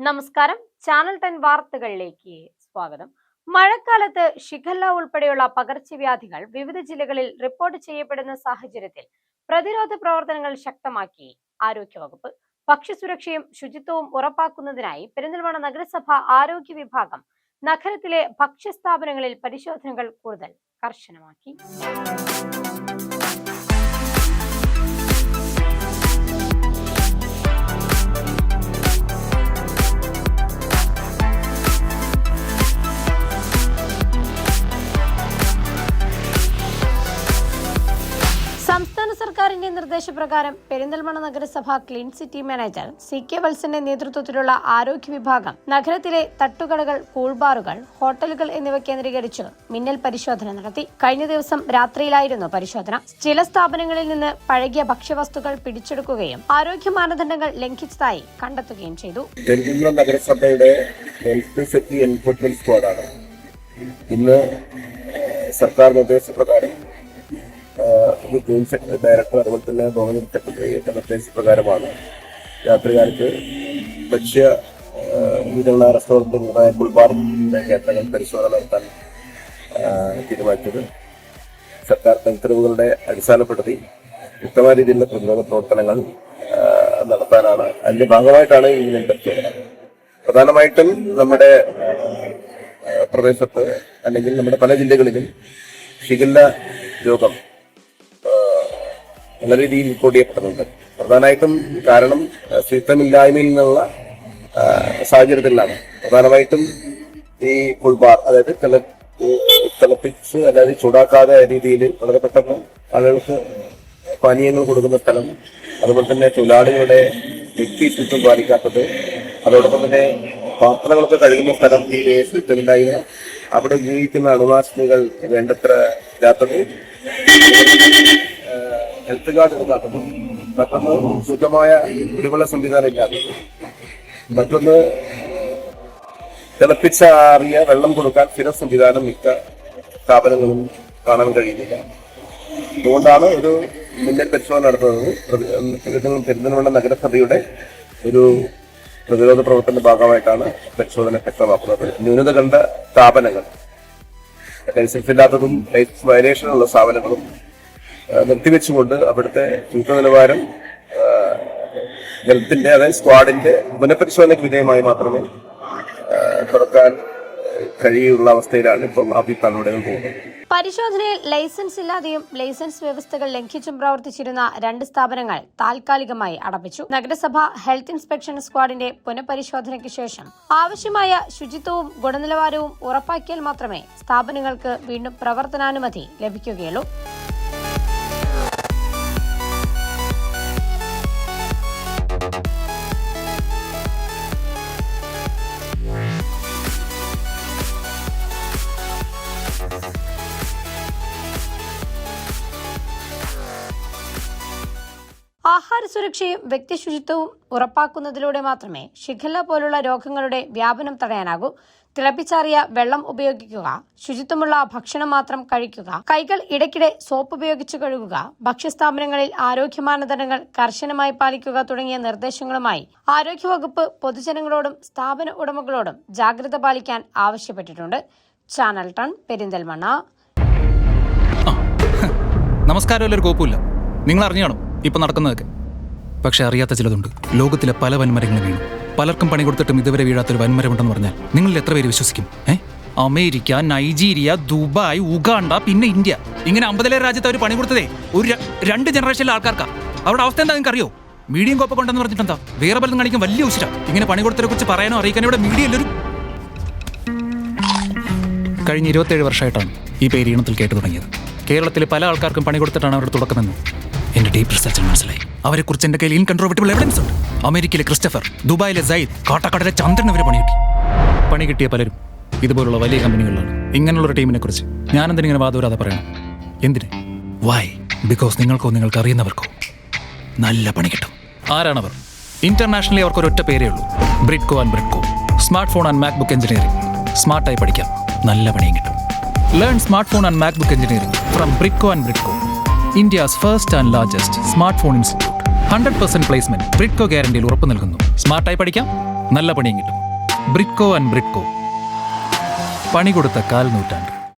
നമസ്കാരം, ചാനൽ 10 വാർത്തകളിലേക്ക് സ്വാഗതം. മഴക്കാലത്ത് ഷിഗല്ല ഉൾപ്പെടെയുള്ള പകർച്ചവ്യാധികൾ വിവിധ ജില്ലകളിൽ റിപ്പോർട്ട് ചെയ്യപ്പെടുന്ന സാഹചര്യത്തിൽ പ്രതിരോധ പ്രവർത്തനങ്ങൾ ശക്തമാക്കി ആരോഗ്യവകുപ്പ്. ഭക്ഷ്യസുരക്ഷയും ശുചിത്വവും ഉറപ്പാക്കുന്നതിനായി പെരിന്തൽമണ്ണ നഗരസഭ ആരോഗ്യ വിഭാഗം നഗരത്തിലെ ഭക്ഷ്യസ്ഥാപനങ്ങളിൽ പരിശോധനകൾ കൂടുതൽ കർശനമാക്കി. സംസ്ഥാന സർക്കാരിന്റെ നിർദ്ദേശപ്രകാരം പെരിന്തൽമണ്ണ നഗരസഭ ക്ലീൻ സിറ്റി മാനേജർ CK വത്സന്റെ നേതൃത്വത്തിലുള്ള ആരോഗ്യ വിഭാഗം നഗരത്തിലെ തട്ടുകടകൾ, കൂൾബാറുകൾ, ഹോട്ടലുകൾ എന്നിവ കേന്ദ്രീകരിച്ച് മിന്നൽ പരിശോധന നടത്തി. കഴിഞ്ഞ ദിവസം രാത്രിയിലായിരുന്നു പരിശോധന. ചില സ്ഥാപനങ്ങളിൽ നിന്ന് പഴകിയ ഭക്ഷ്യവസ്തുക്കൾ പിടിച്ചെടുക്കുകയും ആരോഗ്യ മാനദണ്ഡങ്ങൾ ലംഘിച്ചതായി കണ്ടെത്തുകയും ചെയ്തു. പെരിന്തൽമണ്ണ നഗരസഭയുടെ ഹെൽത്ത് സെറ്റി എൻഫോഴ്സ്മെന്റ് സ്ക്വാഡാണ് ഇന്ന് സർക്കാർ നിർദ്ദേശപ്രകാരം ഡയറക്ടർ അതുപോലെ തന്നെ ഗവൺമെന്റ് സെക്രട്ടറിയുടെ നിർദ്ദേശപ്രകാരമാണ് രാത്രികാലത്ത് ഭക്ഷ്യ വിതരണ റെസ്റ്റോറന്റുകളായ കുൾബാറിന്റെ കേന്ദ്രങ്ങൾ പരിശോധന നടത്താൻ തീരുമാനിച്ചത്. സർക്കാർ ഉത്തരവുകളുടെ അടിസ്ഥാനപ്പെടുത്തി വ്യക്തമായ രീതിയിലുള്ള പ്രതിരോധ പ്രവർത്തനങ്ങൾ നടത്താനാണ്. അതിന്റെ ഭാഗമായിട്ടാണ് ഈ പരിശോധന. പ്രധാനമായിട്ടും നമ്മുടെ പ്രദേശത്ത് അല്ലെങ്കിൽ നമ്മുടെ പല ജില്ലകളിലും ഷിഗല്ല രോഗം നല്ല രീതിയിൽ റിപ്പോർട്ട് ചെയ്യപ്പെടുന്നുണ്ട്. പ്രധാനമായിട്ടും കാരണം ശുചിത്വമില്ലായ്മയിൽ നിന്നുള്ള സാഹചര്യത്തിലാണ്. പ്രധാനമായിട്ടും ഈ കുൾബാർ, അതായത് തിളപ്പിച്ച് അതായത് ചൂടാക്കാതെ രീതിയിൽ വളരെ പെട്ടെന്ന് ആളുകൾക്ക് പാനീയങ്ങൾ കൊടുക്കുന്ന സ്ഥലം, അതുപോലെ തന്നെ തൊഴിലാളികളുടെ വ്യക്തി ശുചിത്വം പാലിക്കാത്തത്, അതോടൊപ്പം തന്നെ പാത്രങ്ങളൊക്കെ കഴുകുന്ന സ്ഥലം ഈ ശുചിത്വമില്ലായ്മ, അവിടെ ഉപയോഗിക്കുന്ന അണുനാശിനികൾ വേണ്ടത്ര ഇല്ലാത്തത്, ഹെൽത്ത് കാർഡ് എടുക്കാത്തത്, മറ്റൊന്ന് ശുദ്ധമായ കുടിവെള്ള സംവിധാനം ഇല്ലാത്തത്, മറ്റൊന്ന് തിളപ്പിച്ചാറിയ വെള്ളം കൊടുക്കാൻ സ്ഥിര സംവിധാനം മിക്ക സ്ഥാപനങ്ങളും കാണാൻ കഴിയുന്നില്ല. അതുകൊണ്ടാണ് ഒരു മിന്നൽ പരിശോധന നടത്തുന്നത്. പെരിന്തൽമണ്ണ നഗരസഭയുടെ ഒരു പ്രതിരോധ പ്രവർത്തന ഭാഗമായിട്ടാണ് പരിശോധന ശക്തമാക്കുന്നത്. ന്യൂനത കണ്ട സ്ഥാപനങ്ങൾ, ലൈസൻസ് ഇല്ലാത്തതും ലൈസൻസ് വയലേഷനുള്ള സ്ഥാപനങ്ങളും നിർത്തിവെച്ചുകൊണ്ട് അവിടുത്തെ ശുചിത്വ നിലവാരം ഹെൽത്തിന്റെ, അതായത് സ്ക്വാഡിന്റെ പുനഃപരിശോധനയ്ക്ക് വിധേയമായി മാത്രമേ തുറക്കാൻ കഴിയുള്ള അവസ്ഥയിലാണ് ഇപ്പം അഭിപ്രായങ്ങൾ പോകുന്നത്. പരിശോധനയിൽ ലൈസൻസ് ഇല്ലാതെയും ലൈസൻസ് വ്യവസ്ഥകൾ ലംഘിച്ചും പ്രവർത്തിച്ചിരുന്ന 2 സ്ഥാപനങ്ങൾ താൽക്കാലികമായി അടപ്പിച്ചു. നഗരസഭ ഹെൽത്ത് ഇൻസ്പെക്ഷൻ സ്ക്വാഡിന്റെ പുനഃപരിശോധനയ്ക്ക് ശേഷം ആവശ്യമായ ശുചിത്വവും ഗുണനിലവാരവും ഉറപ്പാക്കിയാൽ മാത്രമേ സ്ഥാപനങ്ങൾക്ക് വീണ്ടും പ്രവർത്തനാനുമതി ലഭിക്കുകയുള്ളൂ. ആഹാര സുരക്ഷയും വ്യക്തിശുചിത്വവും ഉറപ്പാക്കുന്നതിലൂടെ മാത്രമേ ഷിഗല്ല പോലുള്ള രോഗങ്ങളുടെ വ്യാപനം തടയാനാകൂ. തിളപ്പിച്ചാറിയ വെള്ളം ഉപയോഗിക്കുക, ശുചിത്വമുള്ള ഭക്ഷണം മാത്രം കഴിക്കുക, കൈകൾ ഇടയ്ക്കിടെ സോപ്പ് ഉപയോഗിച്ച് കഴുകുക, ഭക്ഷ്യസ്ഥാപനങ്ങളിൽ ആരോഗ്യ മാനദണ്ഡങ്ങൾ കർശനമായി പാലിക്കുക തുടങ്ങിയ നിർദ്ദേശങ്ങളുമായി ആരോഗ്യവകുപ്പ് പൊതുജനങ്ങളോടും സ്ഥാപന ഉടമകളോടും ജാഗ്രത പാലിക്കാൻ ആവശ്യപ്പെട്ടിട്ടുണ്ട്. ചാനൽ 10 പെരിന്തൽമണ്ണ. നമസ്കാരം. ഒരു കോപ്പുമില്ല, നിങ്ങൾ അറിഞ്ഞാണോ ഇപ്പൊ നടക്കുന്നതൊക്കെ? പക്ഷെ അറിയാത്ത ചിലതുണ്ട്. ലോകത്തിലെ പല വൻമരങ്ങളും വീണു. പലർക്കും പണി കൊടുത്തിട്ടും ഇതുവരെ വീഴാത്തൊരു വൻമരമുണ്ടെന്ന് പറഞ്ഞാൽ നിങ്ങളിൽ എത്ര പേര് വിശ്വസിക്കും? അമേരിക്ക, നൈജീരിയ, ദുബായ്, ഉഗാണ്ട, പിന്നെ ഇന്ത്യ, ഇങ്ങനെ 50 രാജ്യത്ത് അവർ പണി കൊടുത്തതേ ഒരു 2 ജനറേഷനിലെ ആൾക്കാർക്കാ. അവരുടെ അവസ്ഥ എന്താ നിങ്ങൾക്ക് അറിയോ? മീഡിയം കോപ്പൊക്കെ ഉണ്ടെന്ന് പറഞ്ഞിട്ടെന്താ വേറെ പലതും കാണിക്കാൻ വലിയ ഉച്ചിര. ഇങ്ങനെ പണി കൊടുത്തതിനെ കുറിച്ച് പറയാനോ അറിയിക്കാനോ ഇവിടെ മീഡിയ എല്ലാവരും. കഴിഞ്ഞ 27 വർഷമായിട്ടാണ് ഈ പേര് ഈണത്തിൽ കേട്ടു തുടങ്ങിയത്. കേരളത്തിലെ പല ആൾക്കാർക്കും പണി കൊടുത്തിട്ടാണ് അവരുടെ തുടക്കമെന്ന് എന്റെ ഡീപ് റിസർച്ചിൽ മനസ്സിലായി. അവരെക്കുറിച്ച് എന്റെ കയ്യിൽ ഇൻകൺട്രോവർട്ടിബിൾ എവിഡൻസ് ഉണ്ട്. അമേരിക്കയിലെ ക്രിസ്റ്റഫർ, ദുബായിലെ സയ്യിദ്, കാട്ടാക്കടയിലെ ചന്ദ്രൻ വരെ പണി കിട്ടിയ പലരും ഇതുപോലുള്ള വലിയ കമ്പനികളിലാണ്. ഇങ്ങനെയുള്ളൊരു ടീമിനെ കുറിച്ച് ഞാനെന്തിനിങ്ങനെ വാദൂരാതെ പറയണം? എന്തിന്? വൈ? ബിക്കോസ് നിങ്ങൾക്കോ നിങ്ങൾക്ക് അറിയുന്നവർക്കോ നല്ല പണി കിട്ടും. ആരാണവർ? ഇന്റർനാഷണലി അവർക്ക് ഒരൊറ്റ പേരേ ഉള്ളൂ, Bridco and Bridco. Smart phone and MacBook engineering. സ്മാർട്ടായി പഠിക്കാം, നല്ല പണിയും കിട്ടും. Learn smart phone and MacBook engineering from Bridco and Bridco, India's first and largest smartphone institute. 100% placement Bridco ഗ്യാരണ്ടിയിൽ ഉറപ്പ് നൽകുന്നു. സ്മാർട്ടായി പഠിക്കാം, നല്ല പണിയും കിട്ടും. ബ്രിഡ്കോ ആൻഡ് ബ്രിഡ്കോ, പണി കൊടുത്ത 4 നൂറ്റാണ്ട്.